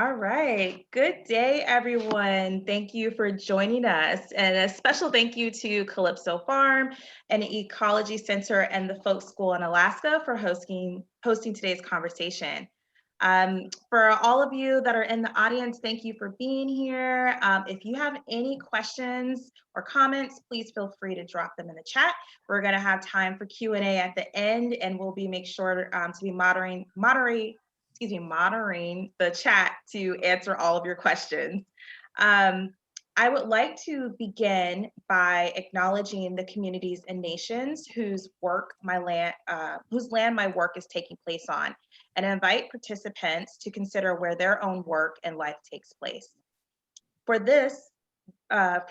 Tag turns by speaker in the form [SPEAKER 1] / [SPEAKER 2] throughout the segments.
[SPEAKER 1] All right. Good day, everyone. Thank you for joining us. And a special thank you to Calypso Farm and Ecology Center and the Folk School in Alaska for hosting today's conversation. For all of you that are in the audience, thank you for being here. If you have any questions or comments, please feel free to drop them in the chat. We're going to have time for Q&A at the end, and we'll make sure to be monitoring the chat to answer all of your questions. I would like to begin by acknowledging the communities and nations whose land my work is taking place on, and invite participants to consider where their own work and life takes place. For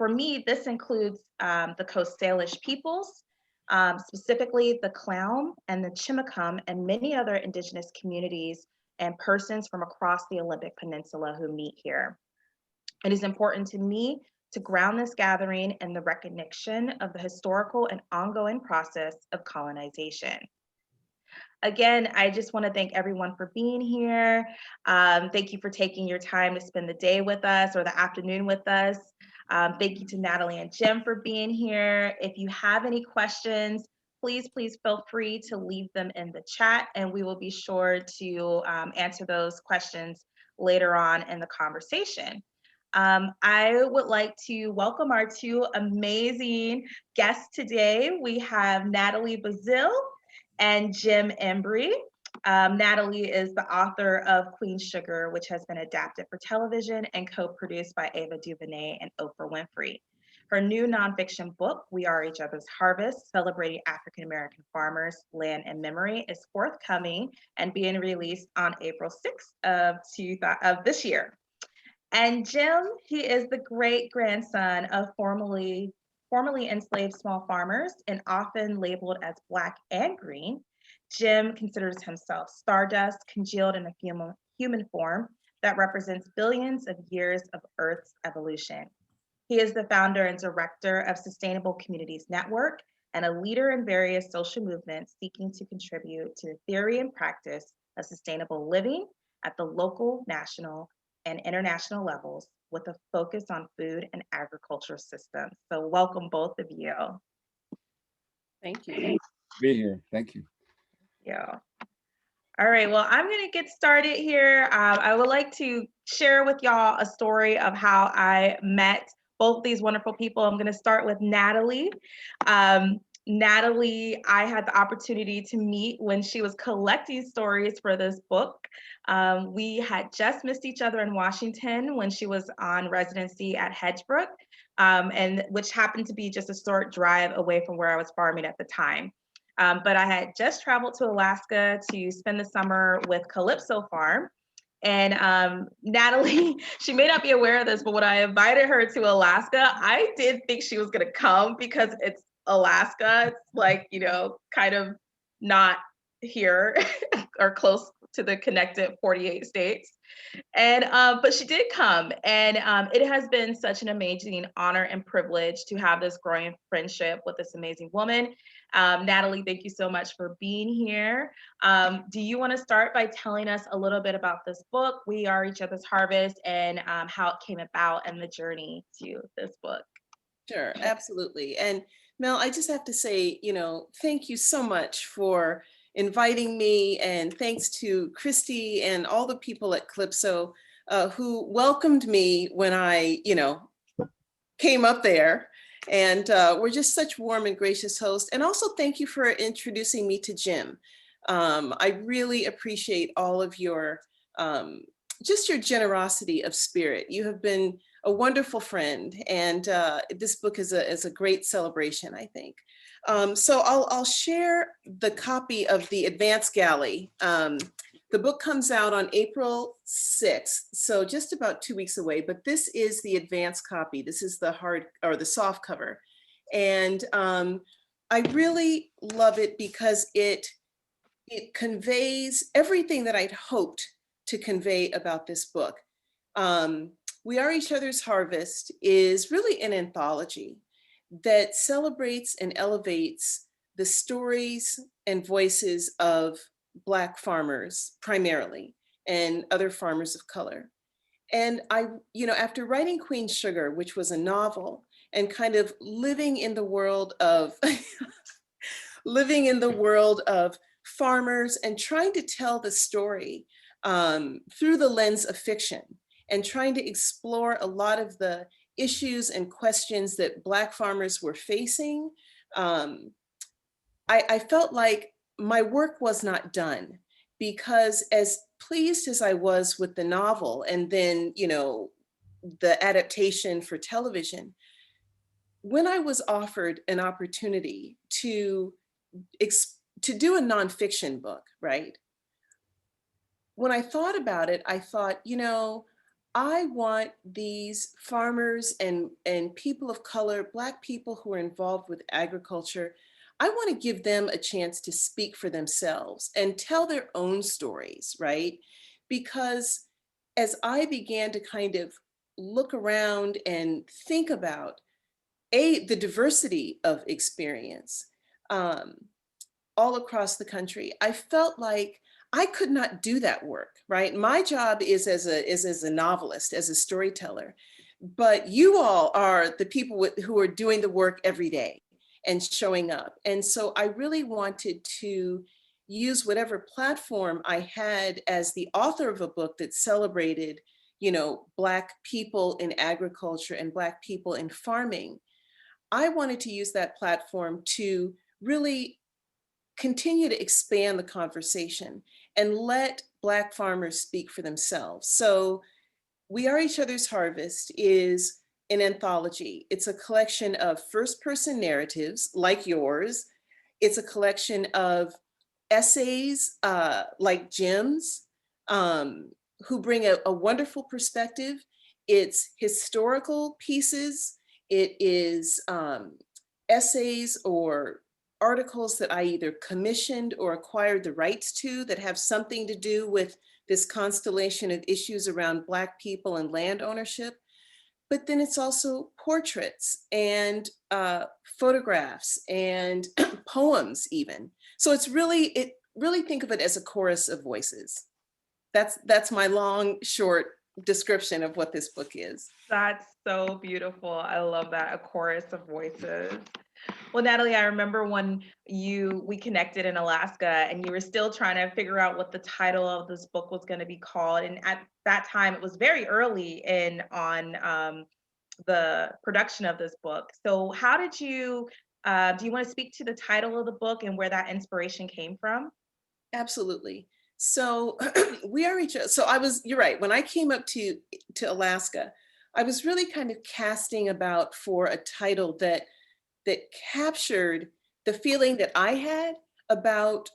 [SPEAKER 1] me, this includes the Coast Salish peoples, specifically the Clown and the Chimacum, and many other Indigenous communities and persons from across the Olympic Peninsula who meet here. It is important to me to ground this gathering in the recognition of the historical and ongoing process of colonization. Again, I just want to thank everyone for being here. Thank you for taking your time to spend the day with us or the afternoon with us. Thank you to Natalie and Jim for being here. If you have any questions, please feel free to leave them in the chat, and we will be sure to answer those questions later on in the conversation. I would like to welcome our two amazing guests today. We have Natalie Baszile and Jim Embry. Natalie is the author of Queen Sugar, which has been adapted for television and co-produced by Ava DuVernay and Oprah Winfrey. Her new nonfiction book, We Are Each Other's Harvest, celebrating African-American farmers, land, and memory, is forthcoming and being released on April 6th of this year. And Jim, he is the great-grandson of formerly enslaved small farmers and often labeled as Black and Green. Jim considers himself stardust congealed in a human form that represents billions of years of Earth's evolution. He is the founder and director of Sustainable Communities Network and a leader in various social movements seeking to contribute to the theory and practice of sustainable living at the local, national, and international levels with a focus on food and agriculture systems. So welcome both of you.
[SPEAKER 2] Thank you.
[SPEAKER 3] Be here. Thank you.
[SPEAKER 1] Yeah. All right, well, I'm going to get started here. I would like to share with y'all a story of how I met both these wonderful people. I'm going to start with Natalie. Natalie, I had the opportunity to meet when she was collecting stories for this book. We had just missed each other in Washington when she was on residency at Hedgebrook, and which happened to be just a short drive away from where I was farming at the time. But I had just traveled to Alaska to spend the summer with Calypso Farm. And Natalie, she may not be aware of this, but when I invited her to Alaska, I did think she was going to come because it's Alaska. It's like, kind of not here or close to the connected 48 states. And but she did come, and it has been such an amazing honor and privilege to have this growing friendship with this amazing woman. Natalie, thank you so much for being here. Do you want to start by telling us a little bit about this book, We Are Each Other's Harvest, and how it came about and the journey to this book?
[SPEAKER 2] Sure, absolutely. And Mel, I just have to say, thank you so much for inviting me, and thanks to Christy and all the people at Calypso who welcomed me when I, came up there. And we're just such warm and gracious hosts. And also thank you for introducing me to Jim. I really appreciate all of your, just your generosity of spirit. You have been a wonderful friend, and this book is a great celebration, I think. So I'll share the copy of the Advance Galley. The book comes out on April 6th, so just about 2 weeks away, but this is the advance copy. This is the hard or the soft cover. And I really love it because it conveys everything that I'd hoped to convey about this book. We Are Each Other's Harvest is really an anthology that celebrates and elevates the stories and voices of Black farmers primarily, and other farmers of color. And after writing Queen Sugar, which was a novel, and kind of living in the world of living in the world of farmers and trying to tell the story through the lens of fiction, and trying to explore a lot of the issues and questions that Black farmers were facing, I felt like my work was not done, because as pleased as I was with the novel and then, the adaptation for television, when I was offered an opportunity to do a nonfiction book, right? When I thought about it, I thought, I want these farmers and people of color, Black people who are involved with agriculture, I want to give them a chance to speak for themselves and tell their own stories, right? Because as I began to kind of look around and think about the diversity of experience um, all across the country, I felt like I could not do that work, right? My job is as a novelist, as a storyteller, but you all are the people who are doing the work every day and showing up. And so I really wanted to use whatever platform I had as the author of a book that celebrated, Black people in agriculture and Black people in farming. I wanted to use that platform to really continue to expand the conversation and let Black farmers speak for themselves. So We Are Each Other's Harvest is an anthology. It's a collection of first-person narratives like yours. It's a collection of essays like Jim's, who bring a wonderful perspective. It's historical pieces. It is essays or articles that I either commissioned or acquired the rights to that have something to do with this constellation of issues around Black people and land ownership. But then it's also portraits and photographs and poems even. So really think of it as a chorus of voices. That's my long, short description of what this book is.
[SPEAKER 1] That's so beautiful. I love that, a chorus of voices. Well, Natalie, I remember when we connected in Alaska and you were still trying to figure out what the title of this book was going to be called. And at that time, it was very early on the production of this book. So how did you, do you want to speak to the title of the book and where that inspiration came from?
[SPEAKER 2] Absolutely. So We Are Each Other. So you're right. When I came up to Alaska, I was really kind of casting about for a title that captured the feeling that I had about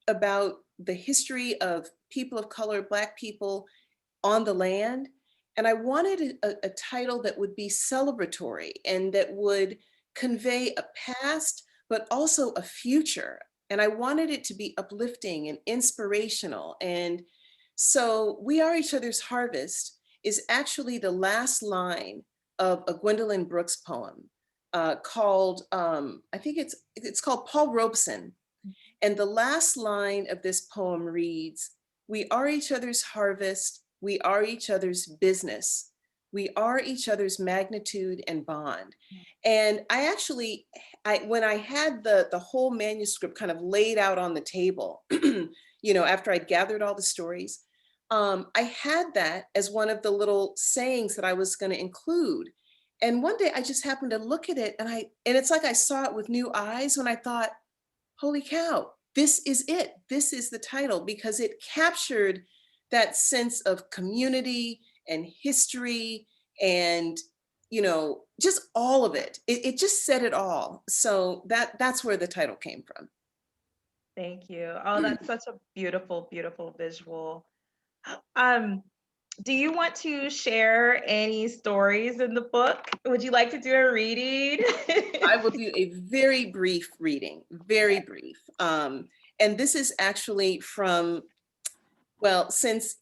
[SPEAKER 2] the history of people of color, Black people on the land. And I wanted a title that would be celebratory and that would convey a past, but also a future. And I wanted it to be uplifting and inspirational. And so We Are Each Other's Harvest is actually the last line of a Gwendolyn Brooks poem called, I think it's called Paul Robeson. And the last line of this poem reads, "We are each other's harvest, we are each other's business, we are each other's magnitude and bond." And when I had the whole manuscript kind of laid out on the table, after I'd gathered all the stories, I had that as one of the little sayings that I was going to include. And one day I just happened to look at it and it's like I saw it with new eyes when I thought, holy cow, this is it. This is the title, because it captured that sense of community and history and, just all of it. It just said it all. So that's where the title came from.
[SPEAKER 1] Thank you. Oh, that's such a beautiful, beautiful visual. Do you want to share any stories in the book? Would you like to do a reading?
[SPEAKER 2] I will do a very brief reading, very brief. And this is actually from, well, since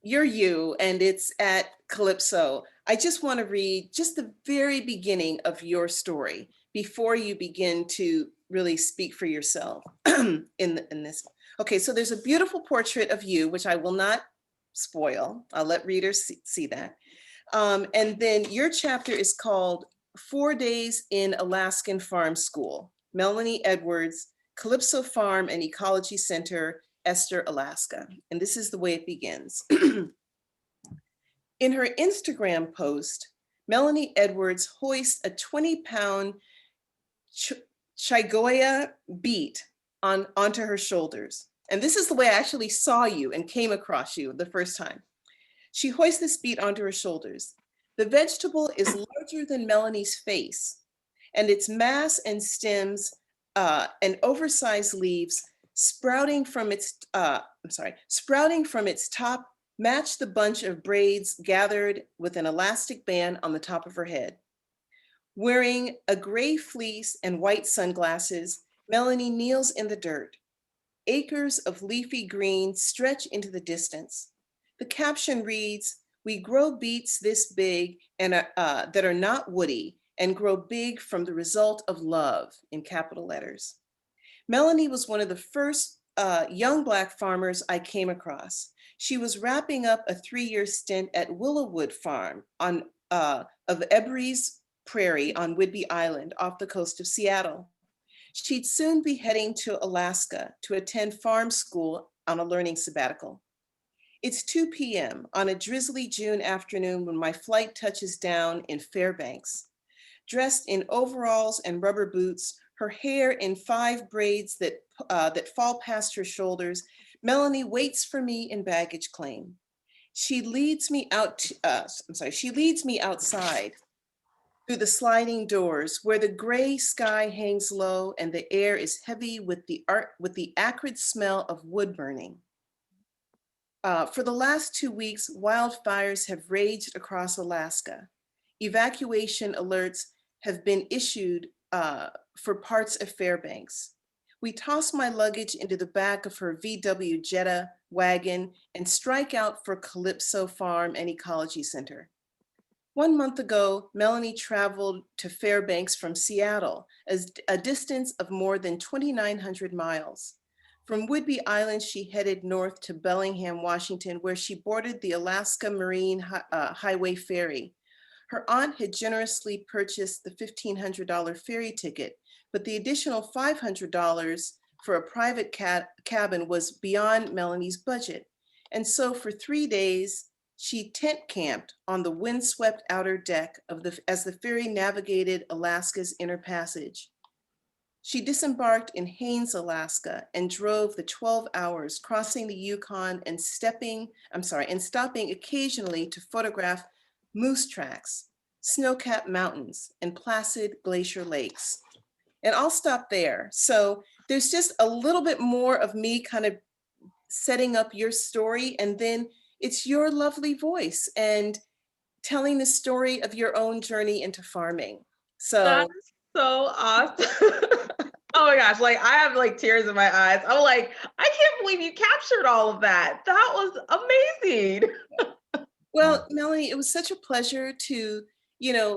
[SPEAKER 2] you're you and it's at Calypso, I just want to read just the very beginning of your story before you begin to really speak for yourself in this. Okay, so there's a beautiful portrait of you, which I will not spoil. I'll let readers see that. And then your chapter is called 4 Days in Alaskan Farm School, Melony Edwards, Calypso Farm and Ecology Center, Esther, Alaska. And this is the way it begins. In her Instagram post, Melony Edwards hoists a 20-pound Chigoya beet onto her shoulders. And this is the way I actually saw you and came across you the first time. She hoists this beet onto her shoulders. The vegetable is larger than Melony's face, and its mass and stems and oversized leaves sprouting from its top match the bunch of braids gathered with an elastic band on the top of her head. Wearing a gray fleece and white sunglasses, Melony kneels in the dirt. Acres of leafy green stretch into the distance. The caption reads, "We grow beets this big and that are not woody and grow big from the result of love," in capital letters. Melony was one of the first young Black farmers I came across. She was wrapping up a 3-year stint at Willowwood Farm of Embry's Prairie on Whidbey Island off the coast of Seattle. She'd soon be heading to Alaska to attend farm school on a learning sabbatical. It's 2 p.m. on a drizzly June afternoon when my flight touches down in Fairbanks. Dressed in overalls and rubber boots, her hair in 5 braids that fall past her shoulders, Melony waits for me in baggage claim. She leads me outside through the sliding doors where the gray sky hangs low and the air is heavy with the acrid smell of wood burning. For the last 2 weeks, wildfires have raged across Alaska. Evacuation alerts have been issued for parts of Fairbanks. We toss my luggage into the back of her VW Jetta wagon and strike out for Calypso Farm and Ecology Center. 1 month ago, Melony traveled to Fairbanks from Seattle, a distance of more than 2,900 miles. From Whidbey Island, she headed north to Bellingham, Washington, where she boarded the Alaska Marine Highway Ferry. Her aunt had generously purchased the $1,500 ferry ticket, but the additional $500 for a private cabin was beyond Melony's budget. And so for 3 days, she tent camped on the windswept outer deck as the ferry navigated Alaska's inner passage. She disembarked in Haines, Alaska, and drove the 12 hours, crossing the Yukon and stopping occasionally to photograph moose tracks, snow-capped mountains, and placid glacier lakes. And I'll stop there. So there's just a little bit more of me kind of setting up your story, and then it's your lovely voice and telling the story of your own journey into farming. So
[SPEAKER 1] that's so awesome. Oh my gosh, like I have like tears in my eyes. I'm like, I can't believe you captured all of that. That was amazing.
[SPEAKER 2] Well, Melony, it was such a pleasure to,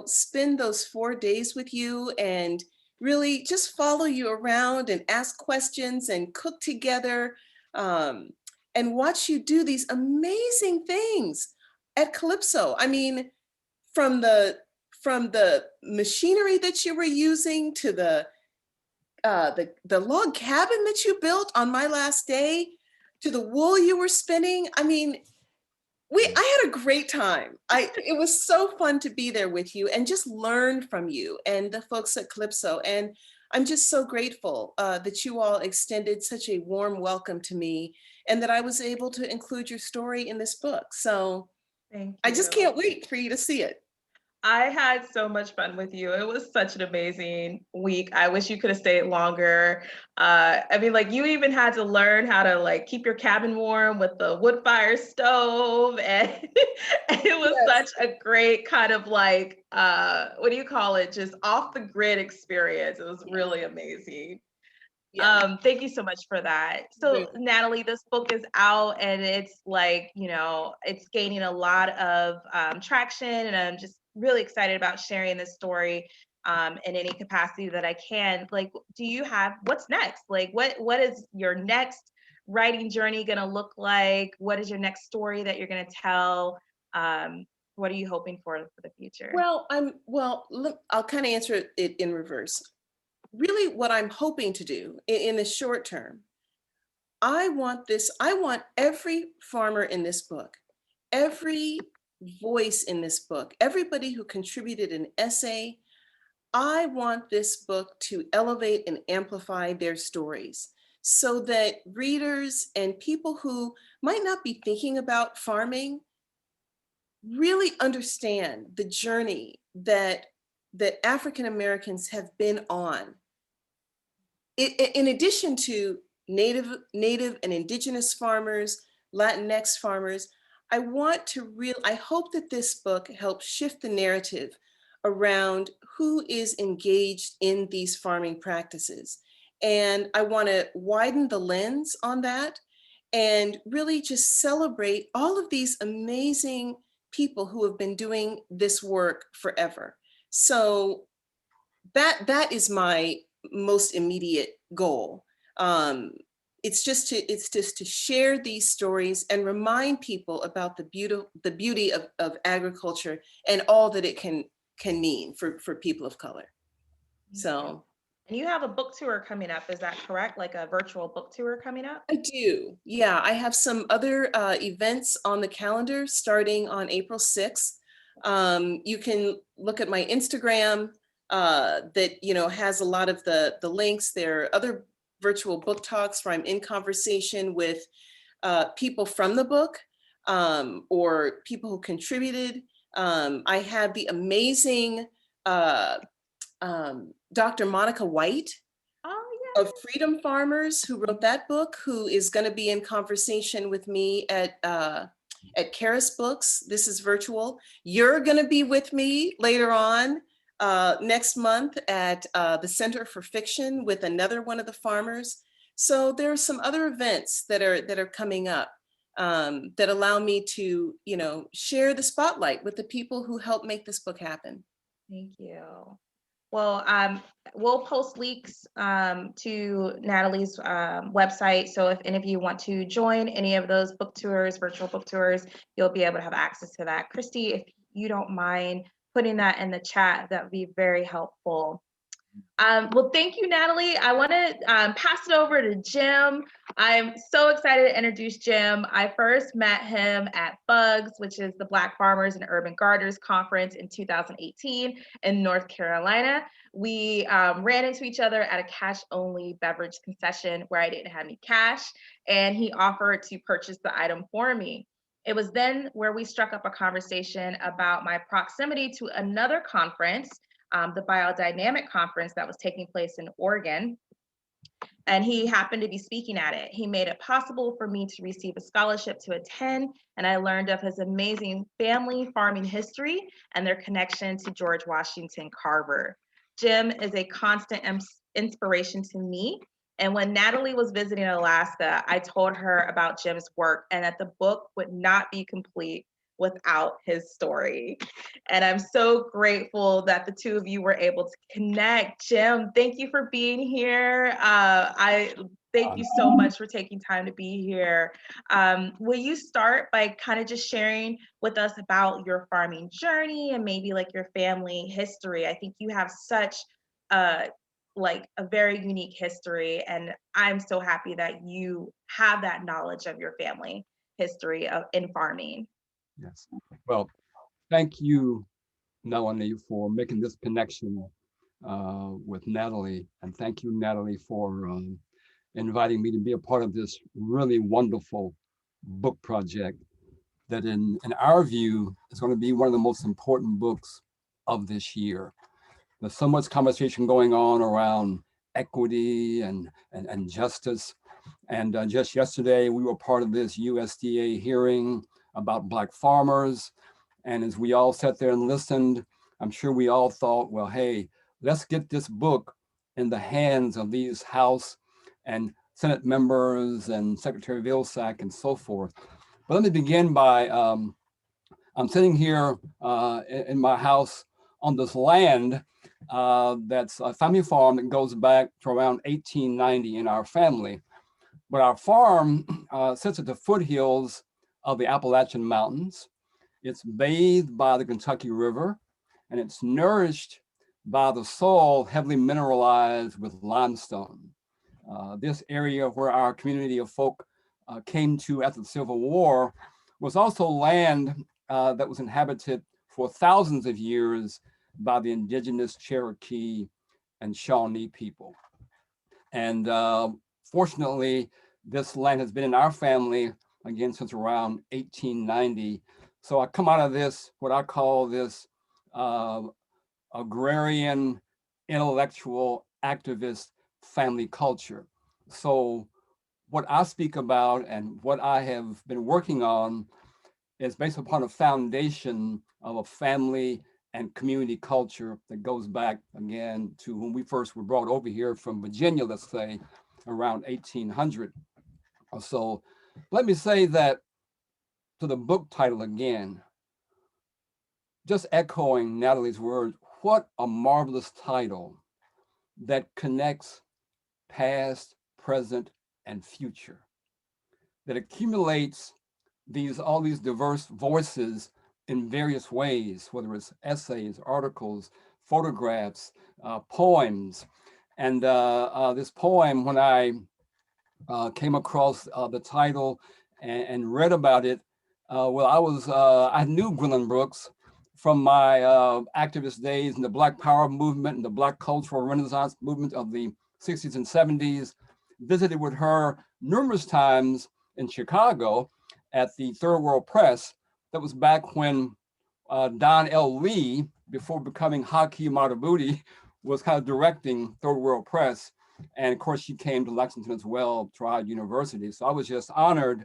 [SPEAKER 2] spend those 4 days with you and really just follow you around and ask questions and cook together and watch you do these amazing things at Calypso. I mean, from the machinery that you were using to the log cabin that you built on my last day to the wool you were spinning. I mean, I had a great time. It was so fun to be there with you and just learn from you and the folks at Calypso. And I'm just so grateful that you all extended such a warm welcome to me and that I was able to include your story in this book. So
[SPEAKER 1] Thank you.
[SPEAKER 2] I just can't wait for you to see it.
[SPEAKER 1] I had so much fun with you. It was such an amazing week. I wish you could have stayed longer. I mean, like you even had to learn how to like keep your cabin warm with the wood fire stove. And it was such a great kind of like, what do you call it? Just off the grid experience. It was really amazing.
[SPEAKER 2] Yeah.
[SPEAKER 1] Thank you so much for that. So Natalie, this book is out and it's like, it's gaining a lot of traction, and I'm just really excited about sharing this story in any capacity that I can. Like, what's next? Like, what is your next writing journey going to look like? What is your next story that you're going to tell? What are you hoping for the future?
[SPEAKER 2] Well, I'll kind of answer it in reverse. Really, what I'm hoping to do in the short term, I want every farmer in this book, every voice in this book, everybody who contributed an essay, I want this book to elevate and amplify their stories so that readers and people who might not be thinking about farming really understand the journey that African Americans have been on. In addition to Native and Indigenous farmers, Latinx farmers, I hope that this book helps shift the narrative around who is engaged in these farming practices. And I want to widen the lens on that and really just celebrate all of these amazing people who have been doing this work forever. So that is my most immediate goal. It's just to share these stories and remind people about the beauty of agriculture and all that it can mean for people of color. So.
[SPEAKER 1] And you have a book tour coming up, is that correct? Like a virtual book tour coming up?
[SPEAKER 2] I do, yeah. I have some other events on the calendar starting on April 6th. You can look at my Instagram that has a lot of the links. There are other virtual book talks where I'm in conversation with people from the book or people who contributed. I had the amazing Dr. Monica White of Freedom Farmers, who wrote that book, who is going to be in conversation with me at Karis Books. This is virtual. You're going to be with me later on next month at the Center for Fiction with another one of the farmers. So there are some other events that are coming up that allow me to, share the spotlight with the people who helped make this book happen.
[SPEAKER 1] Thank you. Well, we'll post links to Natalie's website. So if any of you want to join any of those book tours, virtual book tours, you'll be able to have access to that. Christy, if you don't mind putting that in the chat, that would be very helpful. Well, thank you, Natalie. I want to pass it over to Jim. I'm so excited to introduce Jim. I first met him at Bugs, which is the Black Farmers and Urban Gardeners Conference in 2018 in North Carolina. We ran into each other at a cash-only beverage concession where I didn't have any cash, and he offered to purchase the item for me. It was then where we struck up a conversation about my proximity to another conference, the Biodynamic Conference that was taking place in Oregon. And he happened to be speaking at it. He made it possible for me to receive a scholarship to attend, and I learned of his amazing family farming history and their connection to George Washington Carver. Jim is a constant inspiration to me. And when Natalie was visiting Alaska, I told her about Jim's work and that the book would not be complete without his story. And I'm so grateful that the two of you were able to connect. Jim, thank you for being here. I thank you so much for taking time to be here. Will you start by kind of just sharing with us about your farming journey and maybe like your family history? I think you have such like a very unique history, and I'm so happy that you have that knowledge of your family history in farming.
[SPEAKER 3] Yes. Well, thank you, Melony, for making this connection with Natalie. And thank you, Natalie, for inviting me to be a part of this really wonderful book project that in our view is going to be one of the most important books of this year. There's so much conversation going on around equity and justice. And just yesterday, we were part of this USDA hearing about Black farmers. And as we all sat there and listened, I'm sure we all thought, well, hey, let's get this book in the hands of these House and Senate members and Secretary Vilsack and so forth. But let me begin by, I'm sitting here in my house on this land that's a family farm that goes back to around 1890 in our family. But our farm sits at the foothills of the Appalachian Mountains. It's bathed by the Kentucky River, and it's nourished by the soil heavily mineralized with limestone. This area where our community of folk came to after the Civil War was also land that was inhabited for thousands of years by the indigenous Cherokee and Shawnee people. And fortunately, this land has been in our family again since around 1890. So I come out of this, what I call this agrarian, intellectual, activist family culture. So what I speak about and what I have been working on is based upon a foundation of a family and community culture that goes back again to when we first were brought over here from Virginia, let's say, around 1800 or so. Let me say that to the book title again, just echoing Natalie's words, what a marvelous title that connects past, present, and future, that accumulates all these diverse voices in various ways, whether it's essays, articles, photographs, poems. And this poem, when I came across the title and read about it, I knew Gwendolyn Brooks from my activist days in the Black Power movement and the Black cultural renaissance movement of the 60s and 70s, visited with her numerous times in Chicago at the Third World Press. That was back when Don L. Lee, before becoming Haki Madhubuti, was kind of directing Third World Press. And of course, she came to Lexington as well, Tride University. So I was just honored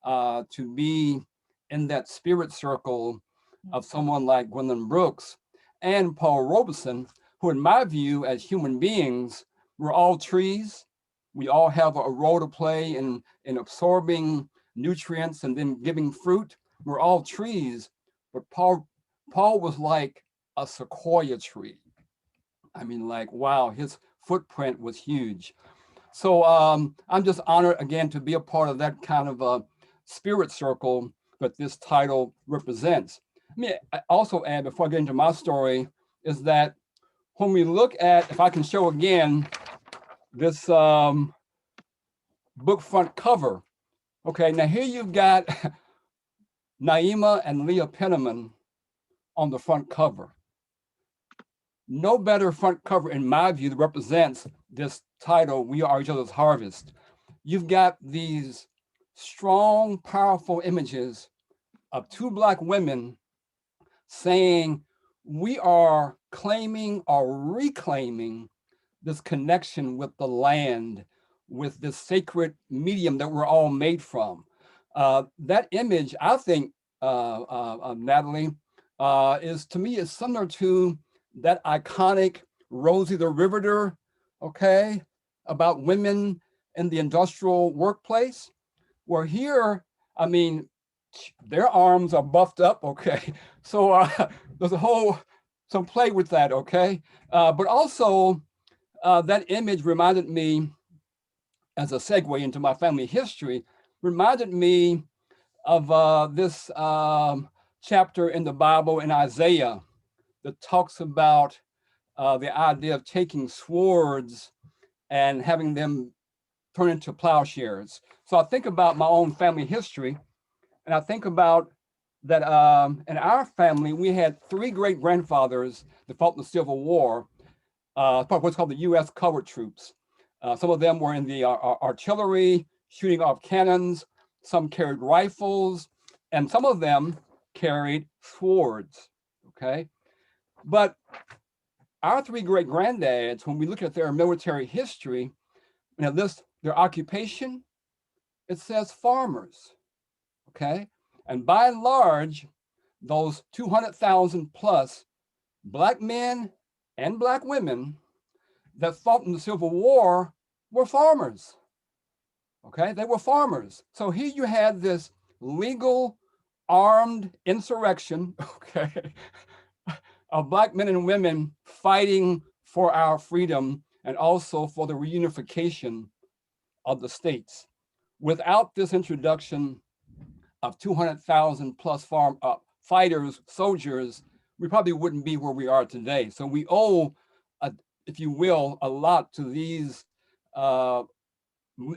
[SPEAKER 3] to be in that spirit circle of someone like Gwendolyn Brooks and Paul Robeson, who in my view, as human beings, we're all trees. We all have a role to play in absorbing nutrients and then giving fruit. We're all trees, but Paul was like a sequoia tree. I mean, like, wow, his footprint was huge. So I'm just honored again to be a part of that kind of a spirit circle that this title represents. I mean, I also add, before I get into my story, is that when we look at, if I can show again, this book front cover. Okay, now here you've got Naima and Leah Penniman on the front cover. No better front cover, in my view, that represents this title, We Are Each Other's Harvest. You've got these strong, powerful images of two Black women saying, we are claiming or reclaiming this connection with the land, with this sacred medium that we're all made from. That image, I think, Natalie, is to me is similar to that iconic Rosie the Riveter, okay, about women in the industrial workplace, where here, I mean, their arms are buffed up, okay? So there's some play with that, okay? But also, that image reminded me, as a segue into my family history, reminded me of this chapter in the Bible in Isaiah that talks about the idea of taking swords and having them turn into plowshares. So I think about my own family history, and I think about that in our family, we had three great grandfathers that fought in the Civil War, what's called the U.S. colored troops. Some of them were in the artillery, shooting off cannons. Some carried rifles, and some of them carried swords, okay? But our three great granddads, when we look at their military history, and it lists their occupation, it says farmers, okay? And by and large, those 200,000 plus Black men and Black women that fought in the Civil War were farmers, okay? They were farmers. So here you had this legal armed insurrection, okay, of Black men and women fighting for our freedom and also for the reunification of the states. Without this introduction of 200,000 plus fighters, soldiers, we probably wouldn't be where we are today. So we owe, if you will, a lot to these men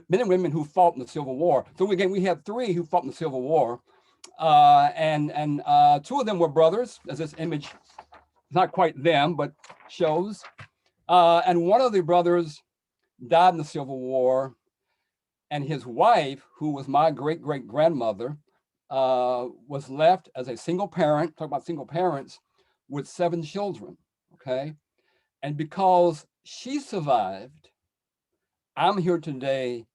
[SPEAKER 3] and women who fought in the Civil War. So again, we have three who fought in the Civil War, and two of them were brothers, as this image, not quite them, but shows. And one of the brothers died in the Civil War, and his wife, who was my great-great-grandmother, was left as a single parent, talk about single parents, with 7 children, okay? And because she survived, I'm here today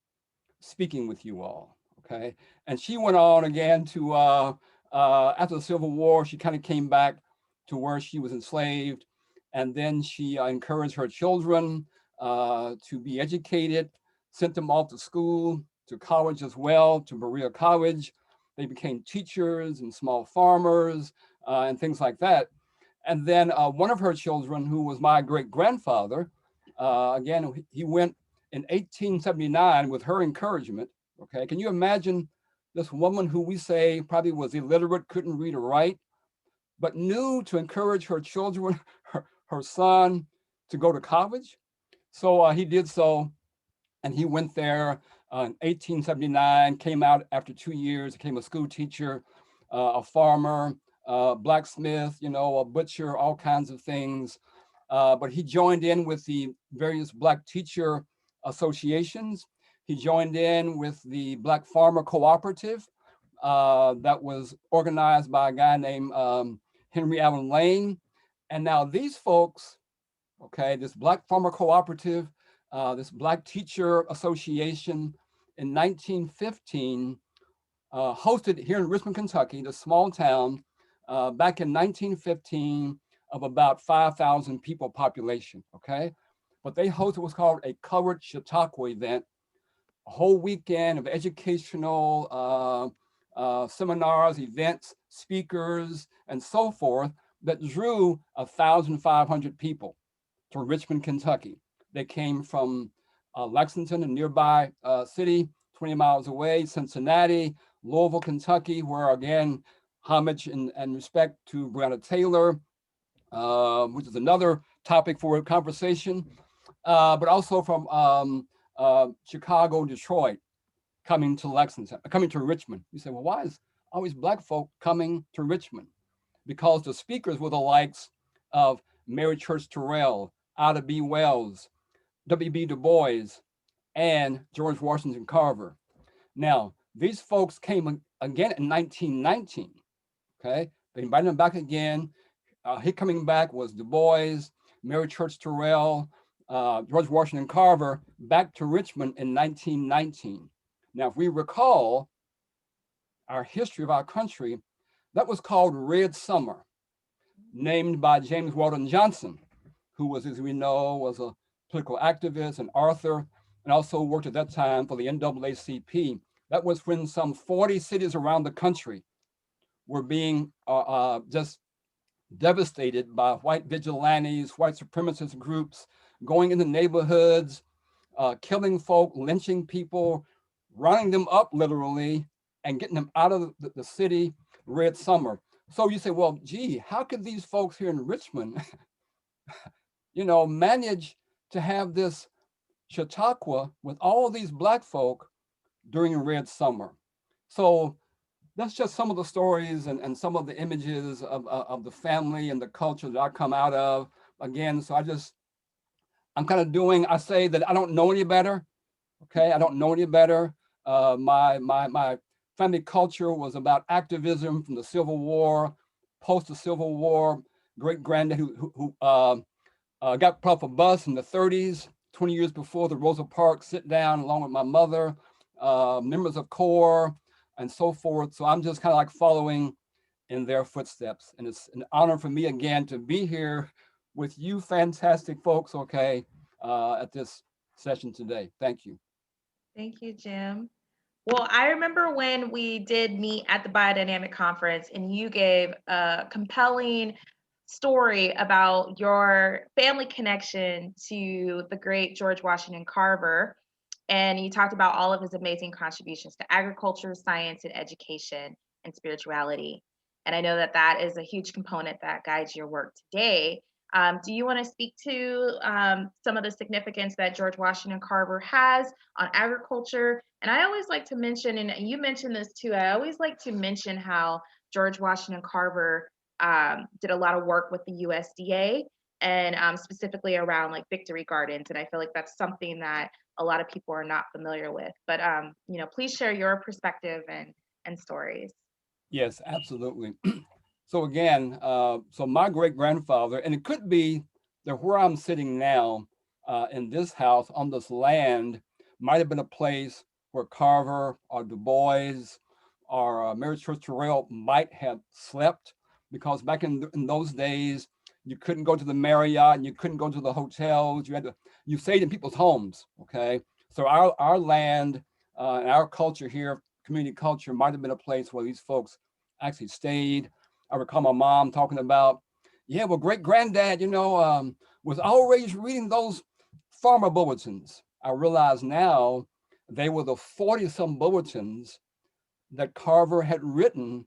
[SPEAKER 3] speaking with you all, okay? And she went on again to, after the Civil War, she kind of came back to where she was enslaved. And then she encouraged her children to be educated, sent them off to school, to college as well, to Berea College. They became teachers and small farmers and things like that. And then one of her children, who was my great-grandfather, again, he went in 1879 with her encouragement, okay? Can you imagine this woman who we say probably was illiterate, couldn't read or write, but knew to encourage her children, her son, to go to college? So he did so, and he went there in 1879, came out after 2 years, became a school teacher, a farmer, blacksmith, you know, a butcher, all kinds of things. But he joined in with the various Black teacher associations. He joined in with the Black Farmer Cooperative that was organized by a guy named Henry Allen Lane. And now these folks, okay, this Black Farmer Cooperative, this Black Teacher Association in 1915 hosted here in Richmond, Kentucky, the small town, back in 1915 of about 5,000 people population, okay? But they hosted what's called a covered Chautauqua event, a whole weekend of educational seminars, events, speakers, and so forth that drew 1,500 people to Richmond, Kentucky. They came from Lexington, a nearby city, 20 miles away, Cincinnati, Louisville, Kentucky, where again, homage and respect to Breonna Taylor, which is another topic for a conversation, but also from Chicago, Detroit, coming to Richmond. You say, well, why is always Black folk coming to Richmond? Because the speakers were the likes of Mary Church Terrell, Ida B. Wells, W.B. Du Bois, and George Washington Carver. Now, these folks came again in 1919, okay? They invited them back again. He coming back was Du Bois, Mary Church Terrell, George Washington Carver, back to Richmond in 1919. Now, if we recall our history of our country, that was called Red Summer, named by James Weldon Johnson, who was, as we know, was a political activist and author, and also worked at that time for the NAACP. That was when some 40 cities around the country were being just devastated by white vigilantes, white supremacist groups, going into neighborhoods, killing folk, lynching people, running them up literally, and getting them out of the city. Red Summer. So you say, well, gee, how could these folks here in Richmond, you know, manage to have this Chautauqua with all these Black folk during Red Summer? So that's just some of the stories and some of the images of the family and the culture that I come out of. Again, so I'm kind of doing, I say that I don't know any better, okay? I don't know any better. My family culture was about activism from the Civil War, post the Civil War. Great-granddad who got put off a bus in the 30s, 20 years before the Rosa Parks sit down, along with my mother, members of CORE, and so forth. So I'm just kind of like following in their footsteps. And it's an honor for me again to be here with you fantastic folks, okay, at this session today. Thank you.
[SPEAKER 1] Thank you, Jim. Well, I remember when we did meet at the Biodynamic Conference and you gave a compelling story about your family connection to the great George Washington Carver. And you talked about all of his amazing contributions to agriculture, science, and education and spirituality. And I know that that is a huge component that guides your work today. Do you want to speak to some of the significance that George Washington Carver has on agriculture? And I always like to mention, and you mentioned this too, I always like to mention how George Washington Carver did a lot of work with the USDA and specifically around like victory gardens. And I feel like that's something that a lot of people are not familiar with. But please share your perspective and stories.
[SPEAKER 3] Yes, absolutely. So again, so my great grandfather, and it could be that where I'm sitting now in this house on this land might have been a place where Carver or Du Bois or Mary Church Terrell might have slept, because back in those days, you couldn't go to the Marriott and you couldn't go to the hotels. You stayed in people's homes. Okay, so our land and our culture here, community culture, might have been a place where these folks actually stayed. I recall my mom talking about, yeah, well, great granddad, was always reading those farmer bulletins. I realize now they were the 40-some bulletins that Carver had written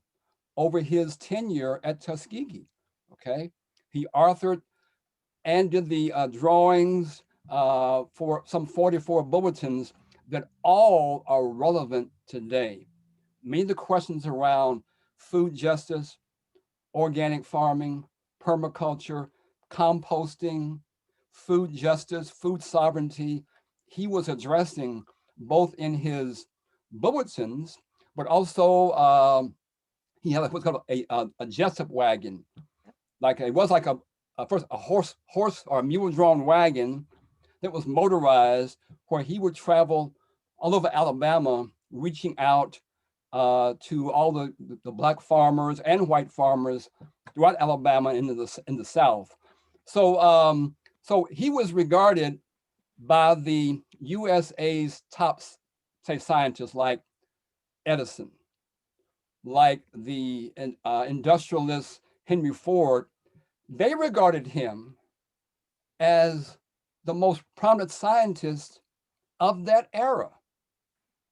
[SPEAKER 3] over his tenure at Tuskegee. Okay, he authored and did the drawings for some 44 bulletins that all are relevant today. Many of the questions around food justice, organic farming, permaculture, composting, food justice, food sovereignty, he was addressing both in his bulletins, but also he had what's called a Jessup wagon. Like it was like first a horse or a mule-drawn wagon that was motorized, where he would travel all over Alabama, reaching out to all the Black farmers and white farmers throughout Alabama in the South. So so he was regarded by the USA's top, say, scientists like Edison, like the industrialist Henry Ford. They regarded him as the most prominent scientist of that era,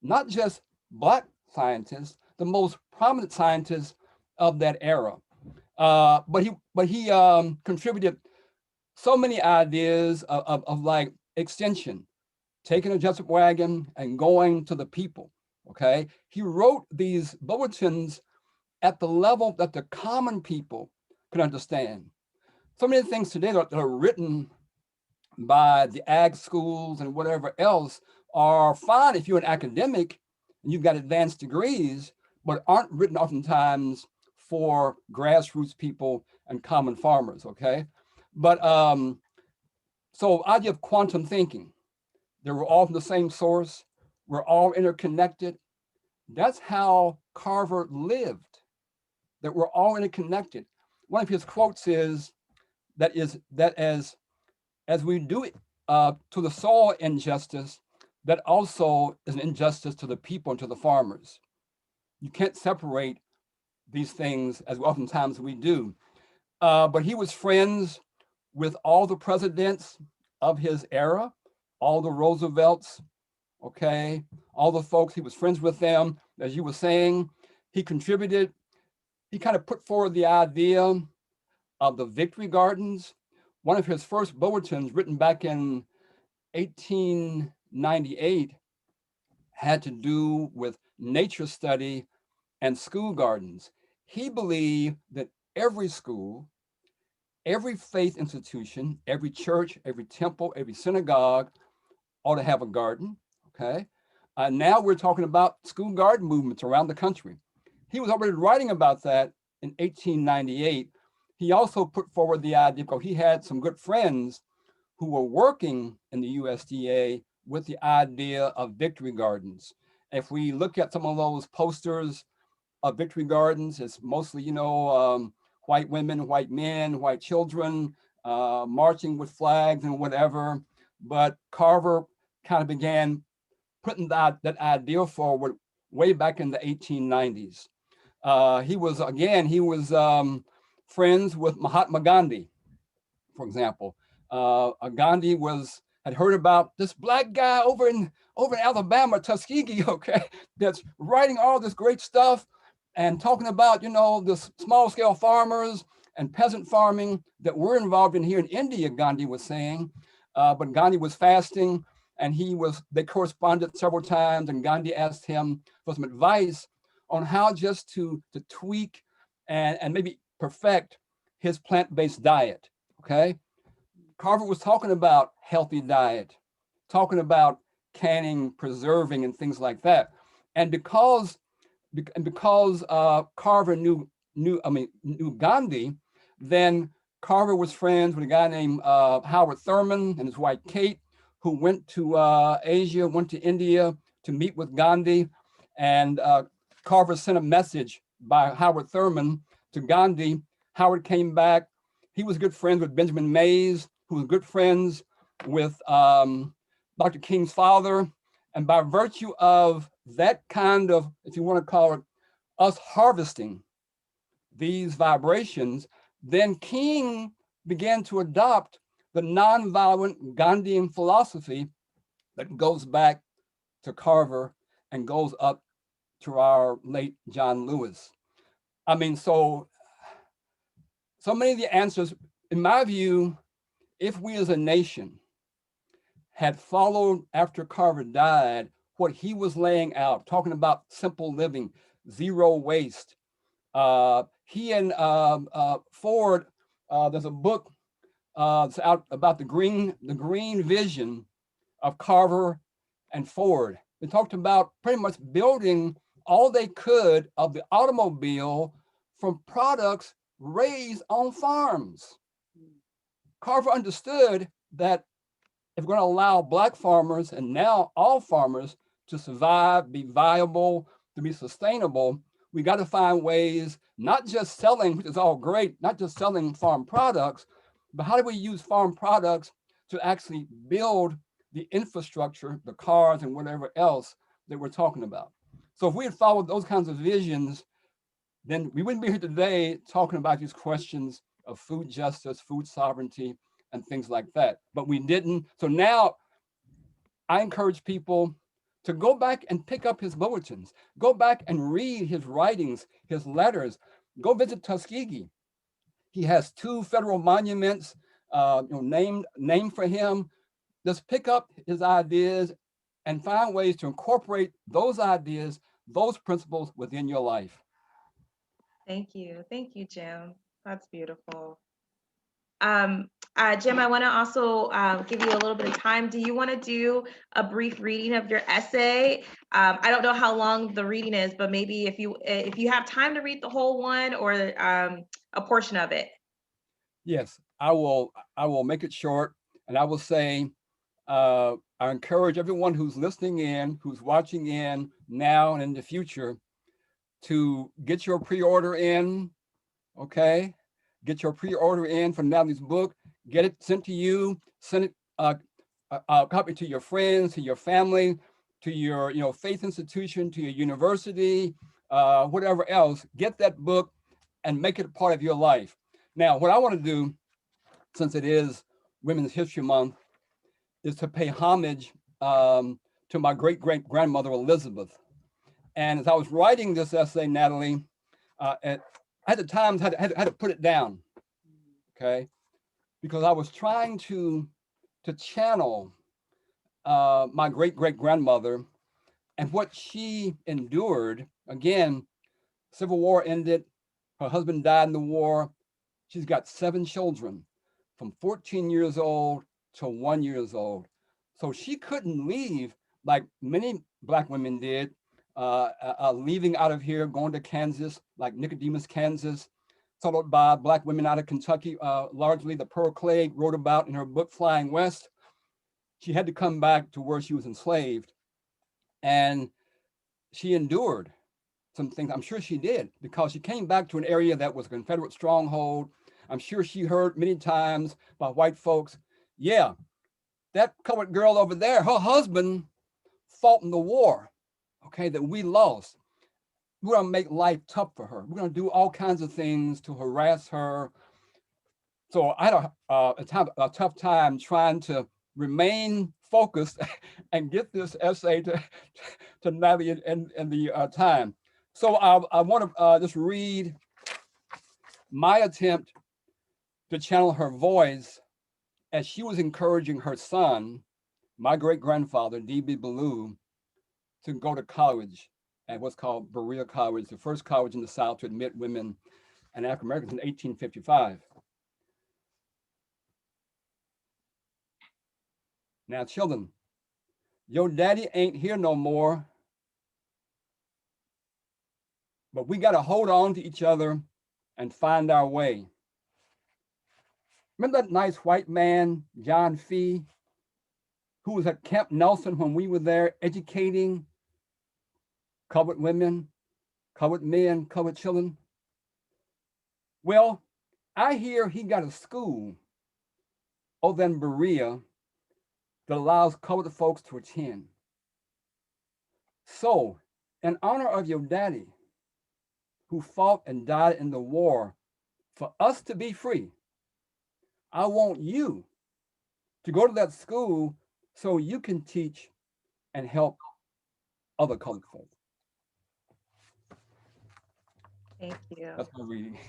[SPEAKER 3] not just Black scientists, the most prominent scientists of that era. But he contributed so many ideas of like extension, taking a Jessup wagon and going to the people. Okay, he wrote these bulletins at the level that the common people could understand. So many things today that are written by the ag schools and whatever else are fine if you're an academic and you've got advanced degrees, but aren't written oftentimes for grassroots people and common farmers. Okay, but so idea of quantum thinking, they were all from the same source, we're all interconnected. That's how Carver lived, that we're all interconnected. One of his quotes is that as we do it to the soil injustice, that also is an injustice to the people and to the farmers. You can't separate these things as oftentimes we do. But he was friends with all the presidents of his era, all the Roosevelts, okay, all the folks, he was friends with them. As you were saying, he contributed, he kind of put forward the idea of the victory gardens. One of his first bulletins, written back in 1898, had to do with nature study and school gardens. He believed that every school, every faith institution, every church, every temple, every synagogue ought to have a garden. Okay. Now we're talking about school garden movements around the country. He was already writing about that in 1898. He also put forward the idea, because he had some good friends who were working in the USDA with the idea of victory gardens. If we look at some of those posters of victory gardens, it's mostly, white women, white men, white children, marching with flags and whatever. But Carver kind of began putting that idea forward way back in the 1890s. He was friends with Mahatma Gandhi, for example. Gandhi had heard about this Black guy over in over in Alabama, Tuskegee, okay, that's writing all this great stuff and talking about, the small scale farmers and peasant farming that we're involved in here in India, Gandhi was saying. But Gandhi was fasting, and they corresponded several times, and Gandhi asked him for some advice on how just to tweak and maybe perfect his plant-based diet, okay? Carver was talking about healthy diet, talking about canning, preserving, and things like that. And because Carver knew Gandhi, then Carver was friends with a guy named Howard Thurman and his wife Kate, who went to Asia, went to India to meet with Gandhi. And Carver sent a message by Howard Thurman to Gandhi. Howard came back. He was good friends with Benjamin Mays, who was good friends with Dr. King's father. And by virtue of that kind of, if you want to call it, us harvesting these vibrations, then King began to adopt the nonviolent Gandhian philosophy that goes back to Carver and goes up to our late John Lewis. I mean, so many of the answers, in my view, if we as a nation had followed after Carver died, what he was laying out, talking about simple living, zero waste. He and Ford, there's a book that's out about the green vision of Carver and Ford. They talked about pretty much building all they could of the automobile from products raised on farms. Carver understood that if we're going to allow Black farmers and now all farmers to survive, be viable, to be sustainable, we got to find ways, not just selling, which is all great, not just selling farm products, but how do we use farm products to actually build the infrastructure, the cars and whatever else that we're talking about. So if we had followed those kinds of visions, then we wouldn't be here today talking about these questions of food justice, food sovereignty, and things like that. But we didn't. So now I encourage people to go back and pick up his bulletins, go back and read his writings, his letters, go visit Tuskegee. He has 2 federal monuments named for him. Just pick up his ideas and find ways to incorporate those ideas, those principles within your life.
[SPEAKER 1] Thank you, Jim. That's beautiful. Jim, I want to also give you a little bit of time. Do you want to do a brief reading of your essay? I don't know how long the reading is, but maybe if you have time to read the whole one or a portion of it.
[SPEAKER 3] Yes, I will make it short, and I will say, I encourage everyone who's listening in, who's watching in now and in the future, to get your pre-order in, okay? Get your pre-order in for Natalie's book, get it sent to you, send it a copy to your friends, to your family, to your faith institution, to your university, whatever else. Get that book and make it a part of your life. Now, what I want to do, since it is Women's History Month, is to pay homage to my great-great-grandmother, Elizabeth. And as I was writing this essay, Natalie, at the times had to put it down, okay? Because I was trying to channel my great-great-grandmother and what she endured. Again, Civil War ended, her husband died in the war. She's got 7 children from 14 years old to 1 year old. So she couldn't leave like many Black women did, leaving out of here, going to Kansas, like Nicodemus, Kansas, followed by Black women out of Kentucky, largely the Pearl Clay wrote about in her book, Flying West. She had to come back to where she was enslaved. And she endured some things. I'm sure she did, because she came back to an area that was a Confederate stronghold. I'm sure she heard many times by white folks, yeah, that colored girl over there, her husband fought in the war, okay, that we lost. We're gonna make life tough for her. We're gonna do all kinds of things to harass her. So I had a tough time trying to remain focused and get this essay to Natalie in the time. So I want to just read my attempt to channel her voice as she was encouraging her son, my great-grandfather, D.B. Ballou, to go to college at what's called Berea College, the first college in the South to admit women and African Americans in 1855. Now, children, your daddy ain't here no more, but we got to hold on to each other and find our way. Remember that nice white man, John Fee, who was at Camp Nelson when we were there educating colored women, colored men, colored children? Well, I hear he got a school over in Berea that allows colored folks to attend. So, in honor of your daddy, who fought and died in the war for us to be free, I want you to go to that school so you can teach and help other colored folks.
[SPEAKER 1] Thank you.
[SPEAKER 3] That's my reading.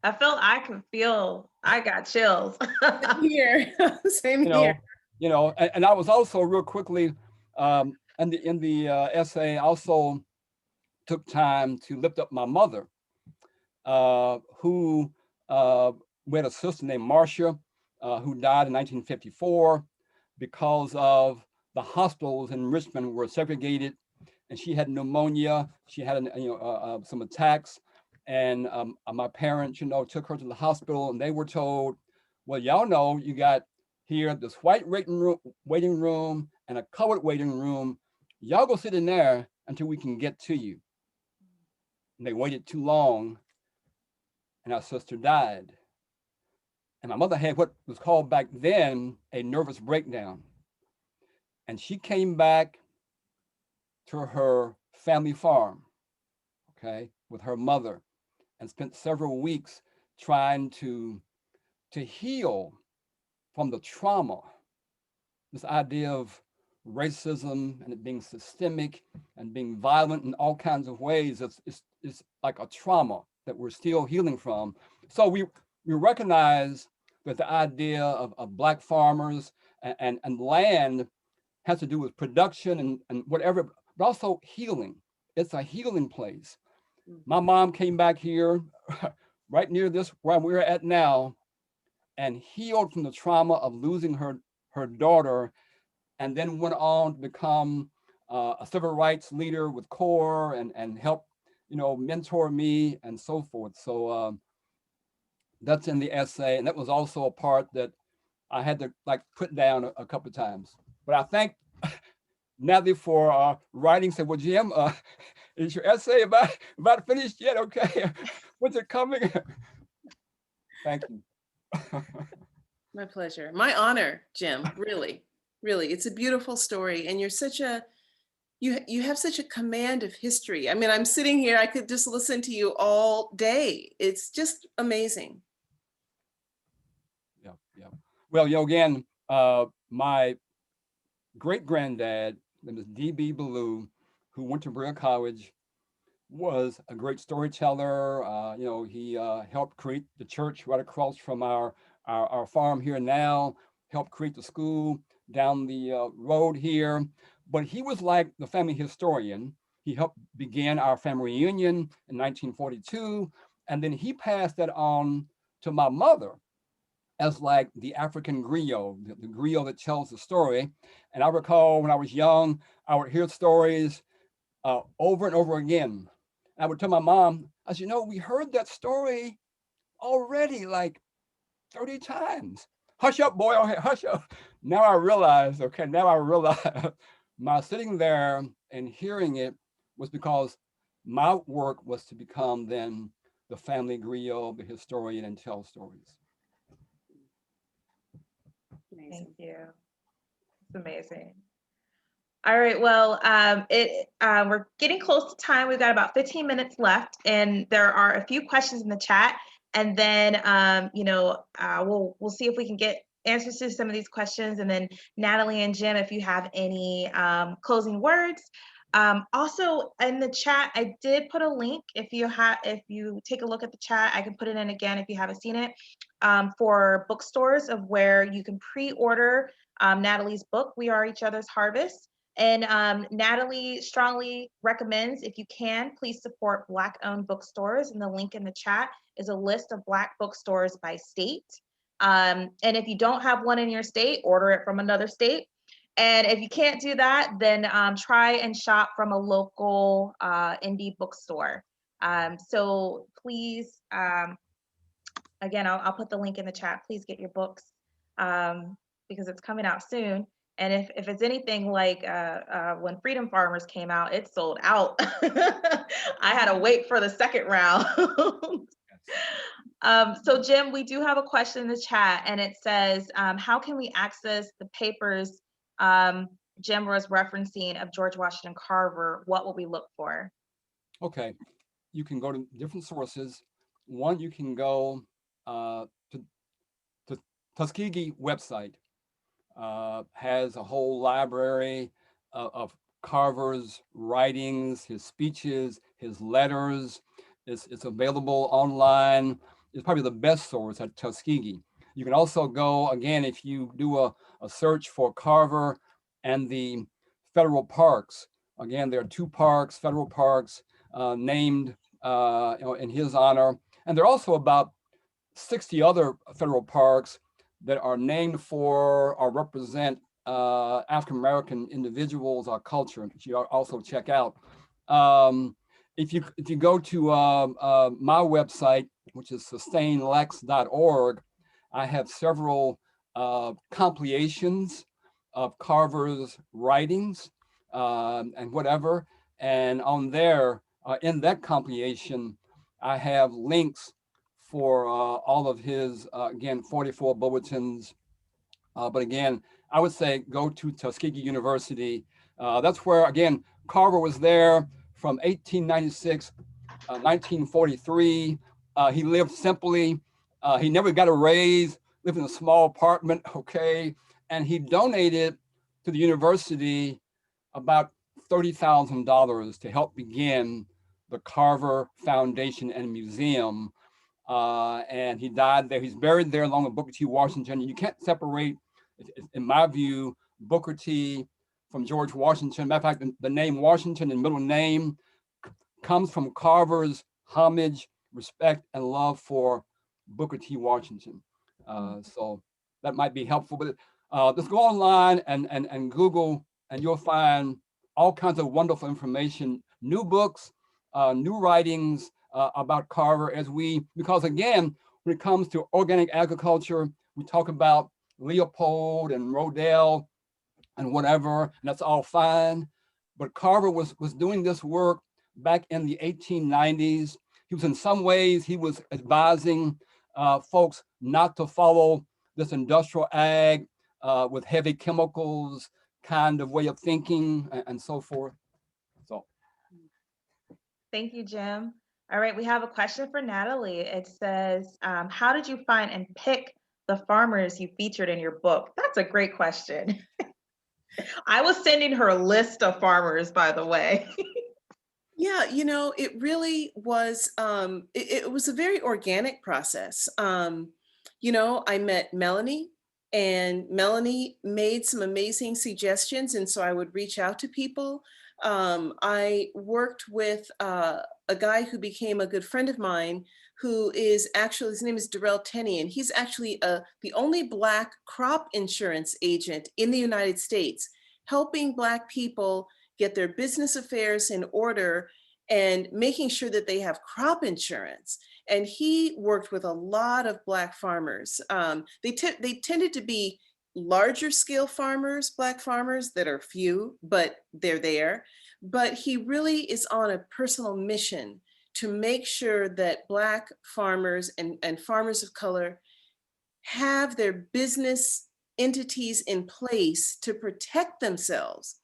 [SPEAKER 1] I got chills.
[SPEAKER 2] Here, same here.
[SPEAKER 3] And I was also real quickly in the essay, I also took time to lift up my mother, who we had a sister named Marcia, who died in 1954 because of the hospitals in Richmond were segregated, and she had pneumonia. She had some attacks, and my parents, took her to the hospital, and they were told, well, y'all know you got here this white waiting room and a colored waiting room. Y'all go sit in there until we can get to you. And they waited too long, and our sister died. And my mother had what was called back then a nervous breakdown. And she came back to her family farm, okay, with her mother, and spent several weeks trying to heal from the trauma, this idea of racism and it being systemic and being violent in all kinds of ways. It's like a trauma that we're still healing from. So we recognize that the idea of Black farmers and land has to do with production and whatever, but also healing. It's a healing place. My mom came back here right near this, where we're at now, and healed from the trauma of losing her daughter, and then went on to become a civil rights leader with CORE and help, mentor me and so forth. So that's in the essay. And that was also a part that I had to put down a couple of times. But I thank Natalie for writing. Said, well, Jim, is your essay about finished yet? Okay, when's it coming? Thank you.
[SPEAKER 2] My pleasure. My honor, Jim, really, really. It's a beautiful story. And you're you have such a command of history. I mean, I'm sitting here, I could just listen to you all day. It's just amazing.
[SPEAKER 3] Yeah. Well, again, my great-granddad, name is D.B. Ballou, who went to Berea College, was a great storyteller. He helped create the church right across from our farm here now, helped create the school down the road here. But he was like the family historian. He helped begin our family reunion in 1942. And then he passed that on to my mother as like the African griot, the griot that tells the story. And I recall when I was young, I would hear stories over and over again. And I would tell my mom, I said, we heard that story already like 30 times. Hush up, boy, hush up. Now I realize my sitting there and hearing it was because my work was to become then the family griot, the historian, and tell stories.
[SPEAKER 2] Amazing.
[SPEAKER 1] Thank you. It's amazing. All right, well, we're getting close to time. We've got about 15 minutes left, and there are a few questions in the chat. And then, we'll see if we can get answers to some of these questions. And then Natalie and Jim, if you have any closing words. Also in the chat, I did put a link. If you take a look at the chat, I can put it in again if you haven't seen it, for bookstores of where you can pre-order Natalie's book, We Are Each Other's Harvest. And Natalie strongly recommends, if you can, please support Black-owned bookstores. And the link in the chat is a list of Black bookstores by state. And if you don't have one in your state, order it from another state. And if you can't do that, then try and shop from a local indie bookstore. So please, again, I'll put the link in the chat. Please get your books because it's coming out soon. And if it's anything like when Freedom Farmers came out, it sold out. I had to wait for the second round. So Jim, we do have a question in the chat, and it says, how can we access the papers Jim was referencing of George Washington Carver? What will we look for?
[SPEAKER 3] Okay, you can go to different sources. One, you can go to Tuskegee website. Has a whole library of Carver's writings, his speeches, his letters. It's available online. It's probably the best source at Tuskegee. You can also go, again, if you do a search for Carver and the federal parks. Again, there are 2 parks, federal parks, named in his honor. And there are also about 60 other federal parks that are named for or represent African-American individuals or culture, which you also check out. If you go to my website, which is sustainlex.org, I have several compilations of Carver's writings and whatever. And on there, in that compilation, I have links for all of his, again, 44 bulletins. But again, I would say go to Tuskegee University. That's where, again, Carver was there from 1896, 1943. He lived simply. He never got a raise, lived in a small apartment, okay? And he donated to the university about $30,000 to help begin the Carver Foundation and Museum. And he died there. He's buried there along with Booker T. Washington. You can't separate, in my view, Booker T. from George Washington. Matter of fact, the name Washington, the middle name, comes from Carver's homage, respect, and love for Booker T. Washington. So that might be helpful. But just go online and Google, and you'll find all kinds of wonderful information, new books, new writings about Carver, because again, when it comes to organic agriculture, we talk about Leopold and Rodell and whatever, and that's all fine. But Carver was doing this work back in the 1890s. He was, in some ways, he was advising folks not to follow this industrial ag with heavy chemicals kind of way of thinking and so forth. So.
[SPEAKER 1] Thank you, Jim. All right, we have a question for Natalie. It says, how did you find and pick the farmers you featured in your book? That's a great question. I was sending her a list of farmers, by the way.
[SPEAKER 2] Yeah, it really was, it was a very organic process. I met Melony, and Melony made some amazing suggestions. And so I would reach out to people. I worked with a guy who became a good friend of mine, who is actually, his name is Darrell Tenney, and he's actually the only Black crop insurance agent in the United States, helping Black people get their business affairs in order and making sure that they have crop insurance. And he worked with a lot of Black farmers. They tended to be larger scale farmers, Black farmers that are few, but they're there. But he really is on a personal mission to make sure that Black farmers and farmers of color have their business entities in place to protect themselves.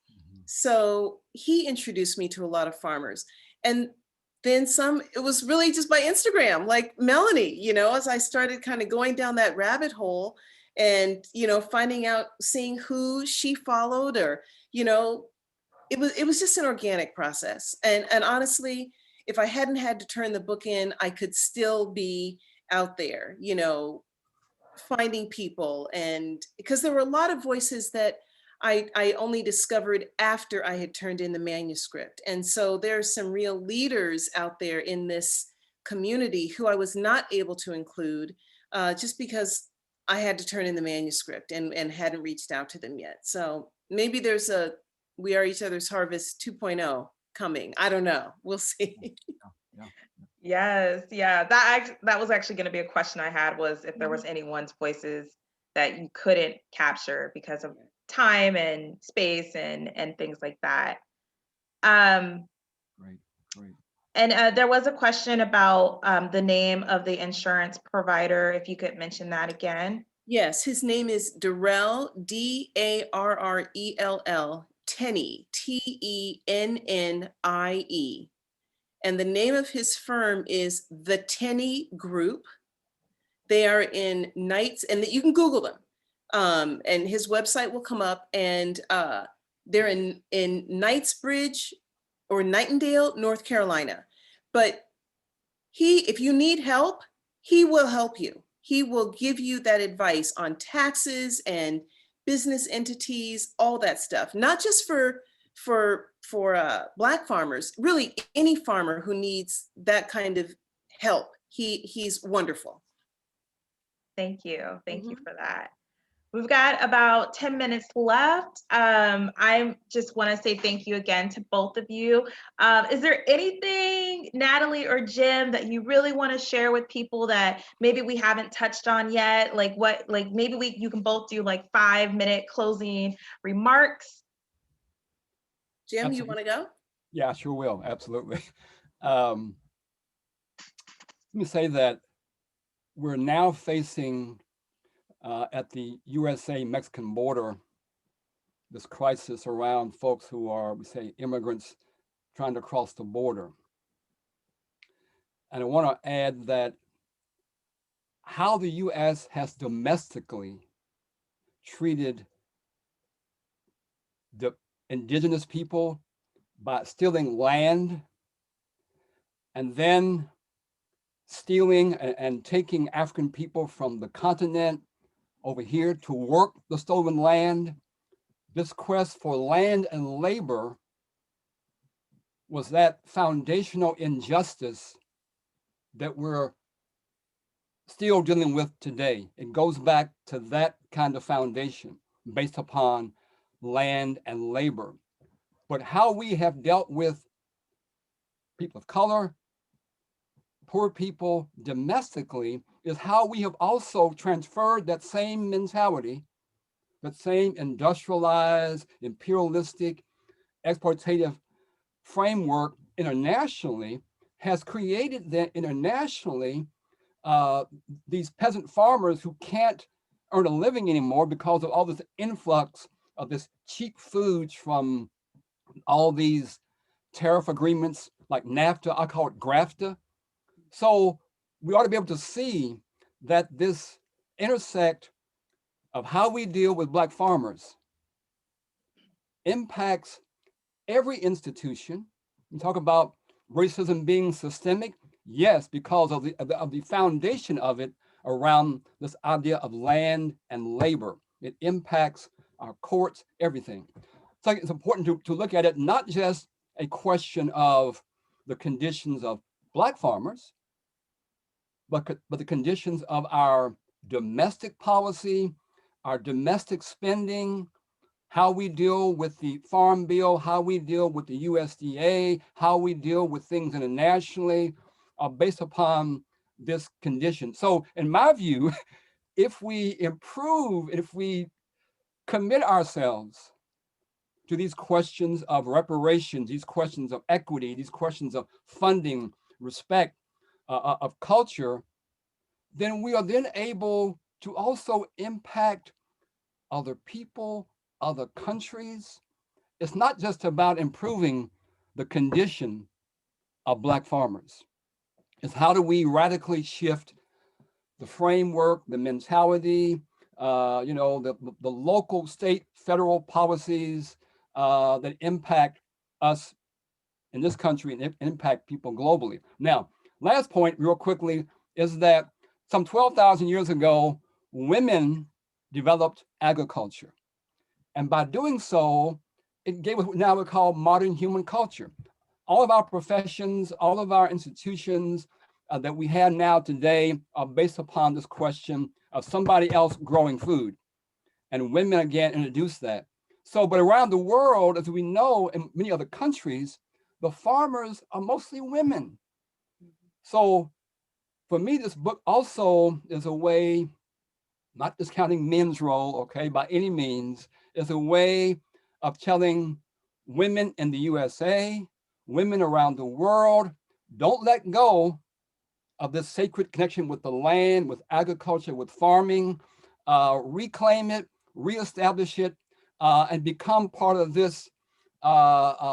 [SPEAKER 2] So he introduced me to a lot of farmers. And then it was really just by Instagram, like Melony, as I started kind of going down that rabbit hole. and, you know, finding out, seeing who she followed, or, you know, it was just an organic process. And honestly, if I hadn't had to turn the book in, I could still be out there, you know, finding people. And because there were a lot of voices that I only discovered after I had turned in the manuscript. And so there's some real leaders out there in this community who I was not able to include just because I had to turn in the manuscript and hadn't reached out to them yet. So maybe there's a We Are Each Other's Harvest 2.0 coming. I don't know. We'll see.
[SPEAKER 3] Yeah.
[SPEAKER 1] Yes, yeah, that was actually going to be a question I had, was if there was anyone's voices that you couldn't capture because of time and space and things like that.
[SPEAKER 3] Great, great.
[SPEAKER 1] And there was a question about the name of the insurance provider, if you could mention that again.
[SPEAKER 2] Yes, his name is Darrell, Darrell, Tenney, Tennie. And the name of his firm is the Tenney Group. They are in Knights, and you can Google them. And his website will come up, and they're in Knightsbridge or Nightendale, North Carolina. But if you need help, he will help you. He will give you that advice on taxes and business entities, all that stuff. Not just for Black farmers, really any farmer who needs that kind of help. He's wonderful.
[SPEAKER 1] Thank you. Thank you for that. We've got about 10 minutes left. I just want to say thank you again to both of you. Is there anything, Natalie or Jim, that you really want to share with people that maybe we haven't touched on yet? Like maybe you can both do like 5-minute closing remarks.
[SPEAKER 2] Jim,
[SPEAKER 3] Absolutely.
[SPEAKER 2] you want to go?
[SPEAKER 3] Yeah, I sure will. Absolutely. Let me say that we're now facing at the USA-Mexican border this crisis around folks who are, we say, immigrants trying to cross the border. And I want to add that how the U.S. has domestically treated the indigenous people by stealing land and then stealing and taking African people from the continent over here to work the stolen land. This quest for land and labor was that foundational injustice that we're still dealing with today. It goes back to that kind of foundation based upon land and labor. But how we have dealt with people of color, poor people domestically, is how we have also transferred that same mentality, that same industrialized, imperialistic, exploitative framework internationally, has created then internationally these peasant farmers who can't earn a living anymore because of all this influx of this cheap foods from all these tariff agreements like NAFTA. I call it GRAFTA. So we ought to be able to see that this intersect of how we deal with Black farmers impacts every institution. We talk about racism being systemic. Yes, because of the foundation of it around this idea of land and labor. It impacts our courts, everything. So it's important to look at it, not just a question of the conditions of Black farmers, but the conditions of our domestic policy, our domestic spending, how we deal with the Farm Bill, how we deal with the USDA, how we deal with things internationally, are based upon this condition. So in my view, if we improve, if we commit ourselves to these questions of reparations, these questions of equity, these questions of funding, respect, of culture, then we are then able to also impact other people, other countries. It's not just about improving the condition of Black farmers. It's how do we radically shift the framework, the mentality, the local, state, federal policies that impact us in this country and impact people globally. Now, last point real quickly is that some 12,000 years ago, women developed agriculture. And by doing so, it gave us what now we call modern human culture. All of our professions, all of our institutions that we have now today are based upon this question of somebody else growing food. And women again introduced that. So, but around the world, as we know, in many other countries, the farmers are mostly women. So for me, this book also is a way, not discounting men's role, okay, by any means, is a way of telling women in the USA, women around the world, don't let go of this sacred connection with the land, with agriculture, with farming, reclaim it, reestablish it, and become part of this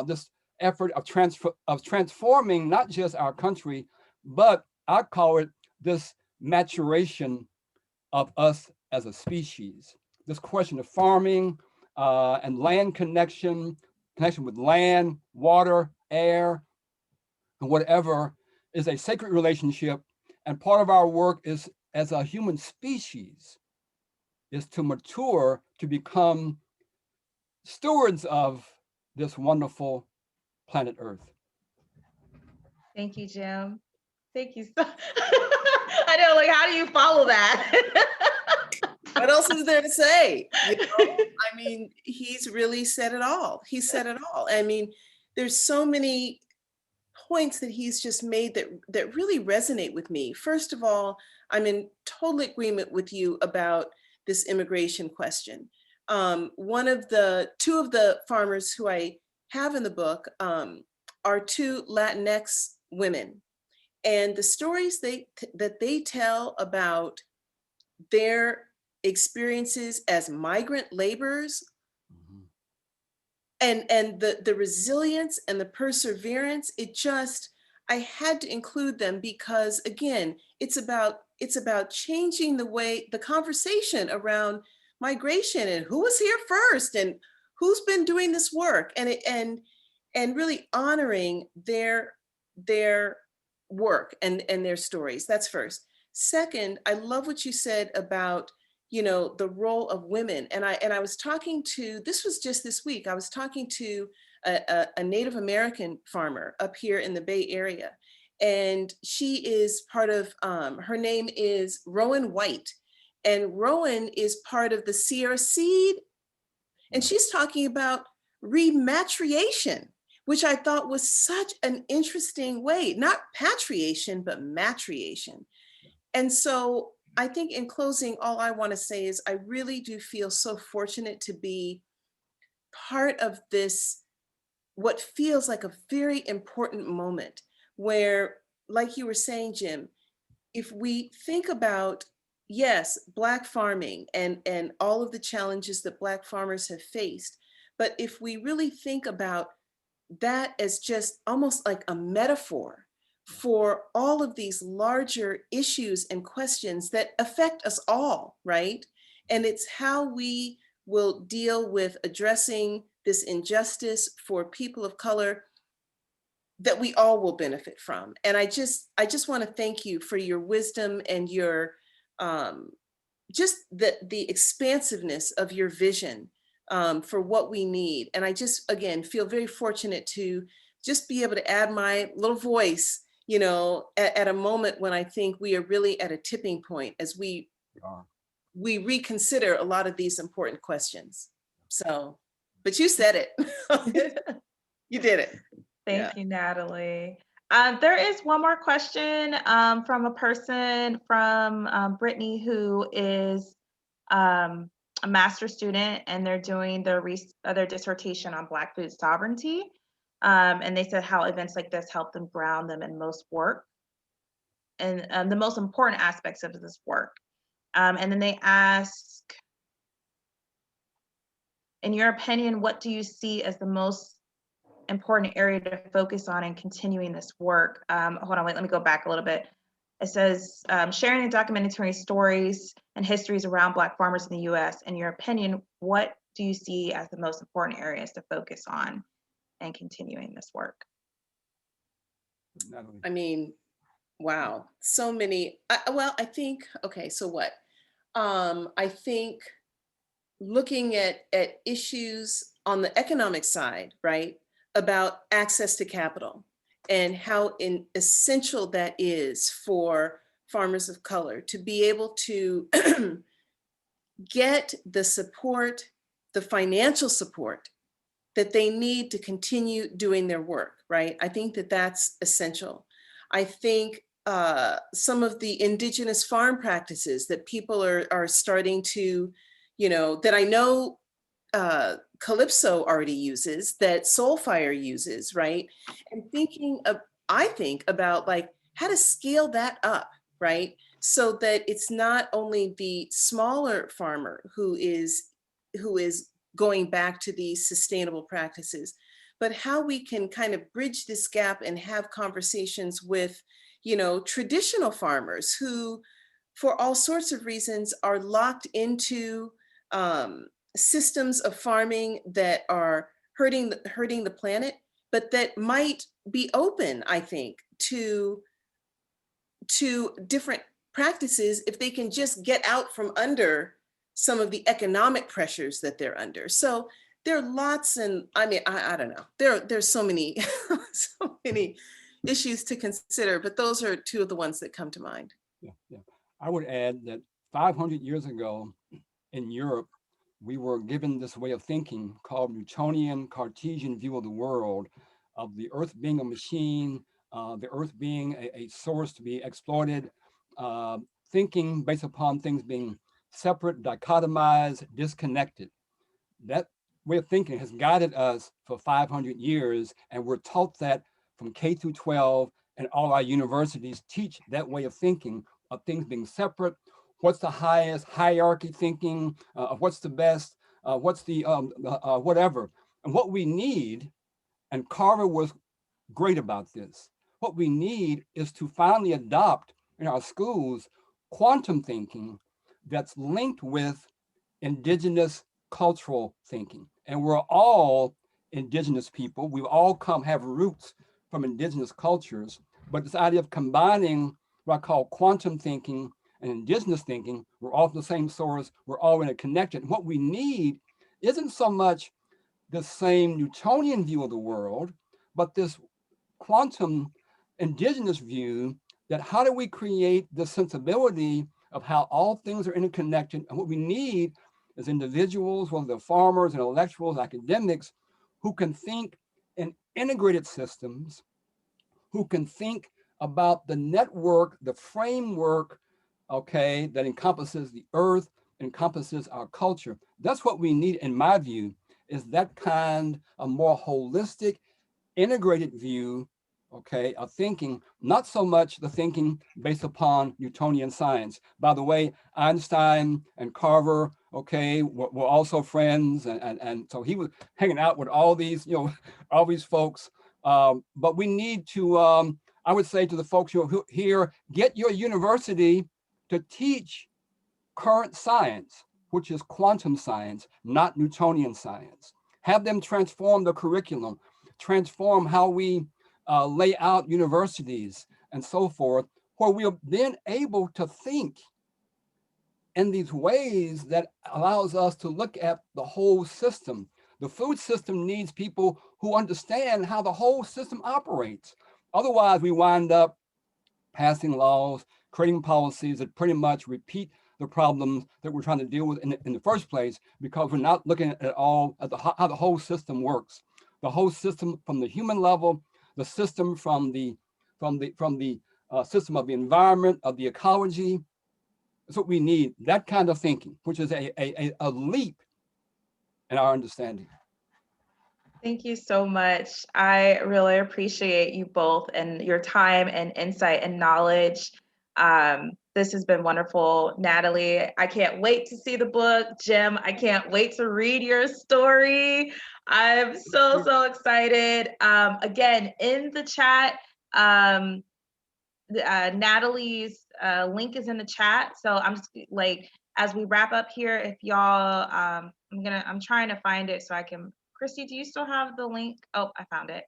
[SPEAKER 3] this effort of transforming not just our country, but I call it this maturation of us as a species. This question of farming and land connection with land, water, air, and whatever is a sacred relationship. And part of our work is, as a human species, is to mature to become stewards of this wonderful planet Earth.
[SPEAKER 1] Thank you, Jim. Thank you. I know, like, how do you follow that?
[SPEAKER 2] What else is there to say? I mean, he's really said it all. He said it all. I mean, there's so many points that he's just made that really resonate with me. First of all, I'm in total agreement with you about this immigration question. Two of the farmers who I have in the book are two Latinx women. And the stories that they tell about their experiences as migrant laborers and the resilience and the perseverance, I had to include them because, again, it's about changing the conversation around migration and who was here first and who's been doing this work, and really honoring their work and their stories. That's first. Second, I love what you said about, the role of women. And I was talking to, this was just this week, I was talking to a Native American farmer up here in the Bay Area. And she is part of, her name is Rowan White. And Rowan is part of the Sierra Seed. And she's talking about rematriation, which I thought was such an interesting way, not patriation, but matriation. And so I think in closing, all I want to say is I really do feel so fortunate to be part of this, what feels like a very important moment where, like you were saying, Jim, if we think about, yes, Black farming and all of the challenges that Black farmers have faced, but if we really think about that as just almost like a metaphor for all of these larger issues and questions that affect us all, right? And it's how we will deal with addressing this injustice for people of color that we all will benefit from. And I just want to thank you for your wisdom and your just the expansiveness of your vision for what we need. And I just, again, feel very fortunate to just be able to add my little voice, at a moment when I think we are really at a tipping point as we reconsider a lot of these important questions. So, but you said it. You did it.
[SPEAKER 1] Thank you, Natalie. There is one more question from a person, from Brittany, who is a master's student, and they're doing their dissertation on Black food sovereignty. And they said how events like this help them ground them in most work and the most important aspects of this work. And then they ask, in your opinion, what do you see as the most important area to focus on in continuing this work? Hold on, wait, let me go back a little bit. It says, sharing and documenting stories and and histories around Black farmers in the US. In your opinion, what do you see as the most important areas to focus on and continuing this work?
[SPEAKER 3] Natalie.
[SPEAKER 2] I mean, wow, so many. Well, I think, okay, so what? I think looking at issues on the economic side, right, about access to capital and how essential that is for farmers of color to be able to get the support, the financial support that they need to continue doing their work, right? I think that that's essential. I think some of the indigenous farm practices that people are starting to, that I know Calypso already uses, that Soulfire uses, right? And I think about like how to scale that up, right? So that it's not only the smaller farmer who is going back to these sustainable practices, but how we can kind of bridge this gap and have conversations with, traditional farmers who, for all sorts of reasons, are locked into systems of farming that are hurting the planet, but that might be open, I think, to different practices if they can just get out from under some of the economic pressures that they're under. So there are lots, and I mean, I don't know. There's so many so many issues to consider, but those are two of the ones that come to mind.
[SPEAKER 3] Yeah, yeah. I would add that 500 years ago in Europe, we were given this way of thinking called Newtonian Cartesian view of the world, of the earth being a machine, the earth being a source to be exploited, thinking based upon things being separate, dichotomized, disconnected. That way of thinking has guided us for 500 years, and we're taught that from K through 12, and all our universities teach that way of thinking, of things being separate. What's the highest hierarchy thinking, of what's the best, what's the whatever. And what we need, and Carver was great about this, what we need is to finally adopt in our schools quantum thinking that's linked with indigenous cultural thinking. And we're all indigenous people. We all have roots from indigenous cultures, but this idea of combining what I call quantum thinking and indigenous thinking, we're all from the same source, we're all interconnected. And what we need isn't so much the same Newtonian view of the world, but this quantum indigenous view, that how do we create the sensibility of how all things are interconnected. And what we need is individuals, whether they're farmers, intellectuals, academics, who can think in integrated systems, who can think about the network, the framework, okay, that encompasses the earth, encompasses our culture. That's what we need, in my view, is that kind of more holistic, integrated view, okay, of thinking, not so much the thinking based upon Newtonian science. By the way, Einstein and Carver, okay, were also friends, and so he was hanging out with all these, all these folks. But we need to, I would say to the folks who are here, get your university to teach current science, which is quantum science, not Newtonian science. Have them transform the curriculum, transform how we lay out universities and so forth, where we are then able to think in these ways that allows us to look at the whole system. The food system needs people who understand how the whole system operates. Otherwise, we wind up passing laws, creating policies that pretty much repeat the problems that we're trying to deal with in the first place, because we're not looking at all at how the whole system works. The whole system from the human level, the system from the system of the environment, of the ecology. That's what we need, that kind of thinking, which is a leap in our understanding.
[SPEAKER 1] Thank you so much. I really appreciate you both and your time and insight and knowledge. This has been wonderful. Natalie, I can't wait to see the book. Jim, I can't wait to read your story. I'm so excited. Again, in the chat, Natalie's link is in the chat. So I'm just like, as we wrap up here, if y'all, I'm trying to find it so I can, Christy, do you still have the link? Oh, I found it.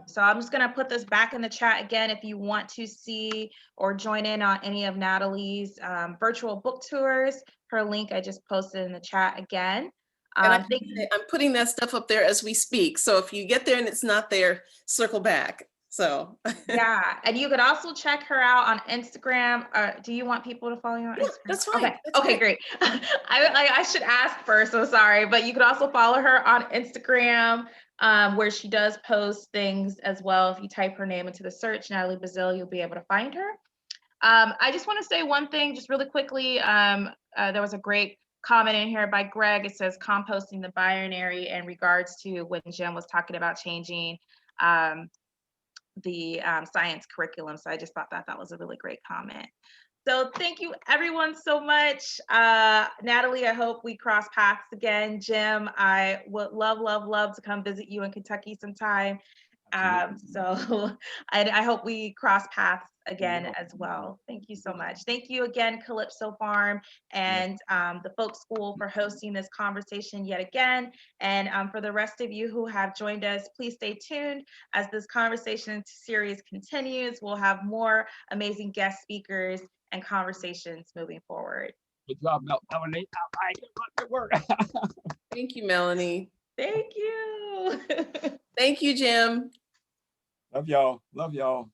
[SPEAKER 1] So I'm just going to put this back in the chat again. If you want to see or join in on any of Natalie's virtual book tours, her link I just posted in the chat again.
[SPEAKER 2] And I'm putting that stuff up there as we speak. So if you get there and it's not there, circle back. So
[SPEAKER 1] yeah, and you could also check her out on Instagram. Do you want people to follow you on Instagram?
[SPEAKER 2] That's fine.
[SPEAKER 1] Okay,
[SPEAKER 2] That's
[SPEAKER 1] okay, great. I should ask first, so sorry, but you could also follow her on Instagram, where she does post things as well. If you type her name into the search, Natalie Baszile, you'll be able to find her. I just want to say one thing just really quickly. There was a great comment in here by Greg. It says composting the binary in regards to when Jim was talking about changing the science curriculum. So I just thought that was a really great comment. So thank you everyone so much. Natalie, I hope we cross paths again. Jim, I would love to come visit you in Kentucky sometime. So I hope we cross paths again as well. Thank you so much. Thank you again, Calypso Farm and the Folk School for hosting this conversation yet again. And for the rest of you who have joined us, please stay tuned as this conversation series continues. We'll have more amazing guest speakers and conversations moving forward.
[SPEAKER 3] Good job, Melony. Good work.
[SPEAKER 2] Thank you, Melony.
[SPEAKER 1] Thank you.
[SPEAKER 2] Thank you, Jim.
[SPEAKER 3] Love y'all. Love y'all.